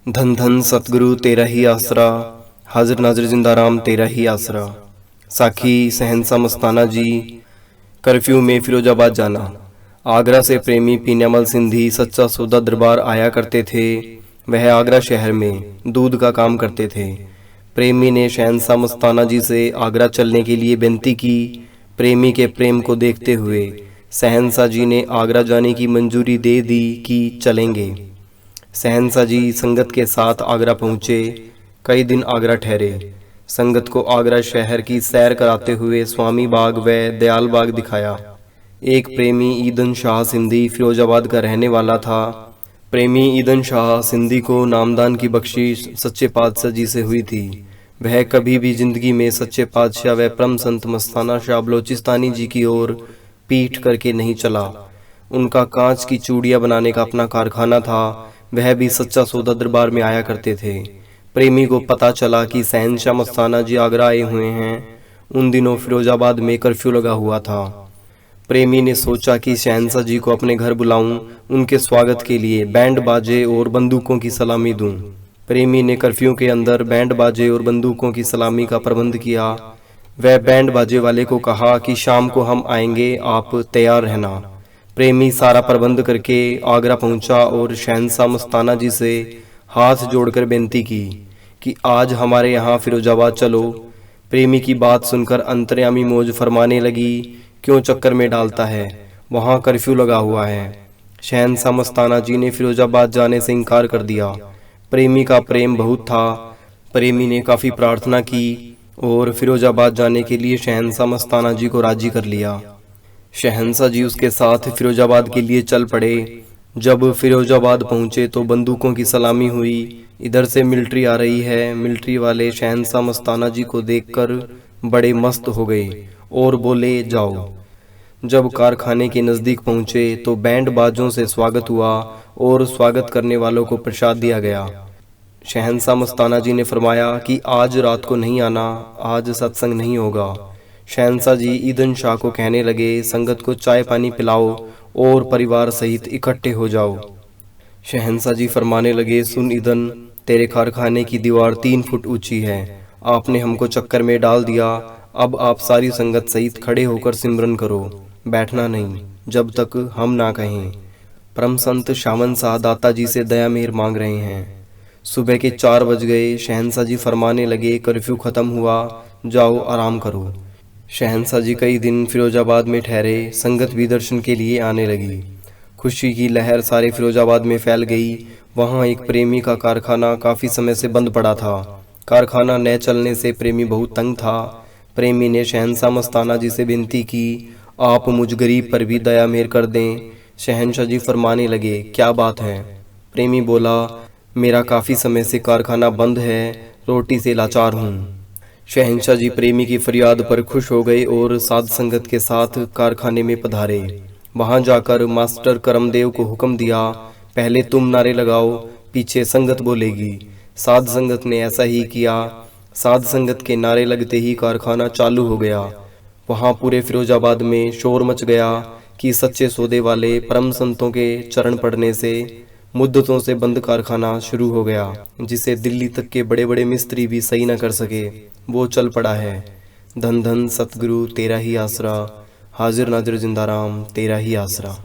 धन धन सतगुरु तेरा ही आसरा, हाजिर नाजिर जिंदा राम तेरा ही आसरा। साखी सहनसा मस्ताना जी। कर्फ्यू में फिरोजाबाद जाना। आगरा से प्रेमी पीन्यामल सिंधी सच्चा सौदा दरबार आया करते थे। वह आगरा शहर में दूध का काम करते थे। प्रेमी ने शहनशाह मस्ताना जी से आगरा चलने के लिए विनती की। प्रेमी के प्रेम को देखते हुए शहनशाह जी ने आगरा जाने की मंजूरी दे दी कि चलेंगे। शहनशाह जी संगत के साथ आगरा पहुँचे। कई दिन आगरा ठहरे। संगत को आगरा शहर की सैर कराते हुए स्वामी बाग व दयाल बाग दिखाया। एक प्रेमी ईदन शाह सिंधी फिरोजाबाद का रहने वाला था। प्रेमी ईदन शाह सिंधी को नामदान की बख्शिश सच्चे पातशाह जी से हुई थी। वह कभी भी जिंदगी में सच्चे पातशाह व परम संत मस्ताना शाह बलोचिस्तानी जी की ओर पीठ करके नहीं चला। उनका कांच की चूड़ियां बनाने का अपना कारखाना था। वह भी सच्चा सौदा दरबार में आया करते थे। प्रेमी को पता चला कि शहनशाह मस्ताना जी आगरा आए हुए हैं। उन दिनों फिरोजाबाद में कर्फ्यू लगा हुआ था। प्रेमी ने सोचा कि शहनशाह जी को अपने घर बुलाऊं, उनके स्वागत के लिए बैंड बाजे और बंदूकों की सलामी दूं। प्रेमी ने कर्फ्यू के अंदर बैंड बाजे और बंदूकों की सलामी का प्रबंध किया। वह बैंड बाजे वाले को कहा कि शाम को हम आएंगे, आप तैयार रहना। प्रेमी सारा प्रबंध करके आगरा पहुंचा और शहनशाह मस्ताना जी से हाथ जोड़कर बेनती की कि आज हमारे यहाँ फिरोजाबाद चलो। प्रेमी की बात सुनकर अंतर्यामी मौज फरमाने लगी, क्यों चक्कर में डालता है, वहाँ कर्फ्यू लगा हुआ है। शहनशाह मस्ताना जी ने फिरोजाबाद जाने से इनकार कर दिया। प्रेमी का प्रेम बहुत था। प्रेमी ने काफ़ी प्रार्थना की और फिरोजाबाद जाने के लिए शहनशाह मस्ताना जी को राजी कर लिया। शहनशाह जी उसके साथ फिरोजाबाद के लिए चल पड़े। जब फिरोजाबाद पहुंचे तो बंदूकों की सलामी हुई। इधर से मिलिट्री आ रही है। मिलिट्री वाले शहनशाह मस्ताना जी को देखकर बड़े मस्त हो गए और बोले जाओ। जब कारखाने के नज़दीक पहुंचे तो बैंड बाजों से स्वागत हुआ और स्वागत करने वालों को प्रसाद दिया गया। शहनशाह मस्ताना जी ने फरमाया कि आज रात को नहीं आना, आज सत्संग नहीं होगा। शहनशाह जी ईदन शाह को कहने लगे, संगत को चाय पानी पिलाओ और परिवार सहित इकट्ठे हो जाओ। शहनशाह जी फरमाने लगे, सुन ईदन, तेरे कारखाने की दीवार 3 फुट ऊंची है। आपने हमको चक्कर में डाल दिया। अब आप सारी संगत सहित खड़े होकर सिमरन करो, बैठना नहीं जब तक हम ना कहें। परम संत शामन शाह दाता जी से दया मेहर मांग रहे हैं। सुबह के 4 बज गए। शहनशाह जी फरमाने लगे, कर्फ्यू खत्म हुआ, जाओ आराम करो। शहनशाह जी कई दिन फिरोजाबाद में ठहरे। संगत भी दर्शन के लिए आने लगी। खुशी की लहर सारे फिरोजाबाद में फैल गई। वहाँ एक प्रेमी का कारखाना काफ़ी समय से बंद पड़ा था। कारखाना न चलने से प्रेमी बहुत तंग था। प्रेमी ने शहनशाह मस्ताना जी से विनती की, आप मुझ गरीब पर भी दया मेहर कर दें। शहनशाह जी फरमाने लगे, क्या बात है? प्रेमी बोला, मेरा काफ़ी समय से कारखाना बंद है, रोटी से लाचार हूँ। शहनशाह जी प्रेमी की फरियाद पर खुश हो गए और साध संगत के साथ कारखाने में पधारे। वहां जाकर मास्टर करमदेव को हुक्म दिया, पहले तुम नारे लगाओ, पीछे संगत बोलेगी। साध संगत ने ऐसा ही किया। साध संगत के नारे लगते ही कारखाना चालू हो गया। वहां पूरे फिरोजाबाद में शोर मच गया कि सच्चे सौदे वाले परम संतों के चरण पड़ने से मुद्दतों से बंद कारखाना शुरू हो गया, जिसे दिल्ली तक के बड़े बड़े मिस्त्री भी सही न कर सके, वो चल पड़ा है। धन धन सतगुरु तेरा ही आसरा, हाजिर नाजिर जिंदा राम तेरा ही आसरा।